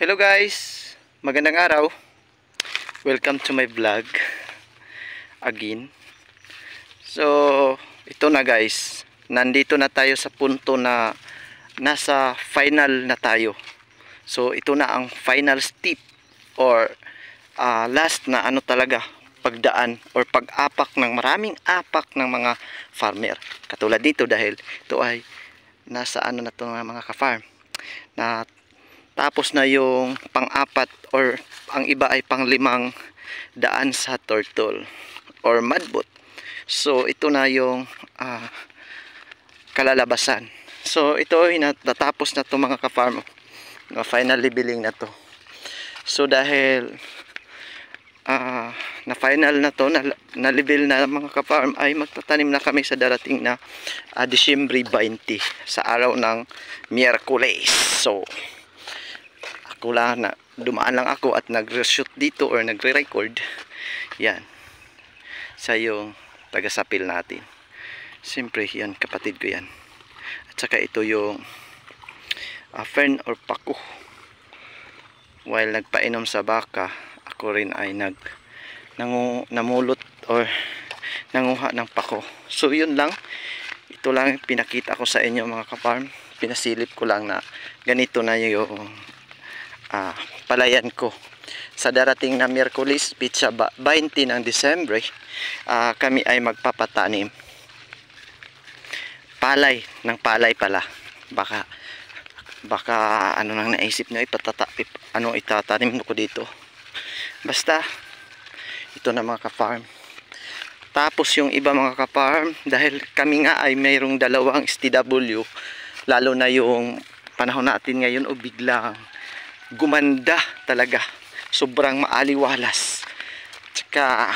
Hello guys, magandang araw. Welcome to my vlog again. So, ito na guys. Nandito na tayo sa punto na nasa final na tayo. So, ito na ang final step or last na talaga pagdaan or pag-apak ng maraming apak ng mga farmer. Katulad dito dahil ito ay nasa na to ng mga ka-farm. Na tapos na yung pang-apat or ang iba ay pang-limang daan sa turtle or mudboat. So ito na yung kalalabasan. So ito ay natapos na to mga ka-farm. Final leveling na to. So dahil na final na to, na level na mga ka-farm, ay magtatanim na kami sa darating na Disyembre 20 sa araw ng Miyerkules. So ako lang na dumaan lang ako at nagre-shoot dito or nagre-record yan sa yung taga-sapil natin. Siyempre yan, kapatid ko yan. At saka ito yung fern or pako. While nagpainom sa baka, ako rin ay namulot or nanguha ng pako. So yun lang, ito lang pinakita ko sa inyo mga ka-farm. Pinasilip ko lang na ganito na yung palayan ko sa darating na Miyerkules, pitsa 20 ng Disyembre. Kami ay magpapatanim palay ng palay pala. Baka ano nang naisip nyo, itatanim ko dito. Basta ito na mga ka-farm. Tapos yung iba mga ka-farm, dahil kami nga ay mayroong dalawang STW, lalo na yung panahon natin ngayon o biglang gumanda talaga, sobrang maaliwalas. Tsaka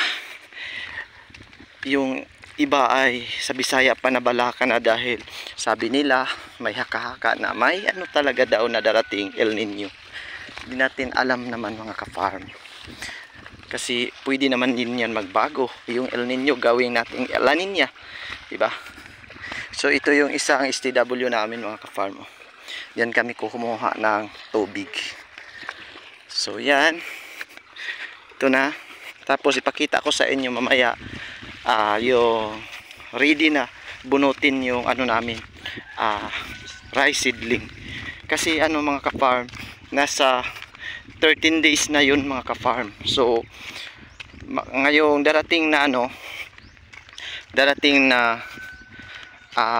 yung iba ay sa Bisaya pa nabalaka na dahil sabi nila may haka-haka na may talaga daw na darating El Nino. Hindi natin alam naman mga ka-farm, kasi pwede naman din yan magbago. Yung El Nino gawing nating La Nina, diba? So ito yung isang STW namin mga ka-farm. Yan kami kumuha ng tubig. So yan, ito na. Tapos ipakita ko sa inyo mamaya yung ready na bunutin yung namin, rice seedling. Kasi mga ka-farm, nasa 13 days na yun mga ka-farm. So ngayong darating na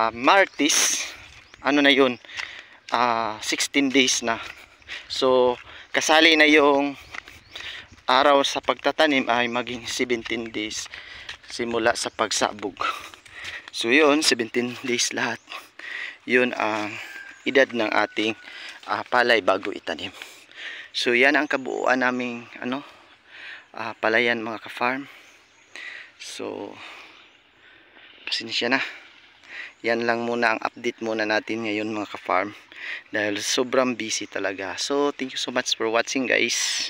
Martes, na yun, 16 days na. So kasali na yung araw sa pagtatanim ay maging 17 days simula sa pagsabog. So yun, 17 days lahat. Yun ang edad ng ating palay bago itanim. So yan ang kabuuan naming palayan mga ka-farm. So pasensya na. Yan lang muna ang update muna natin ngayon mga ka-farm, dahil sobrang busy talaga. So thank you so much for watching guys.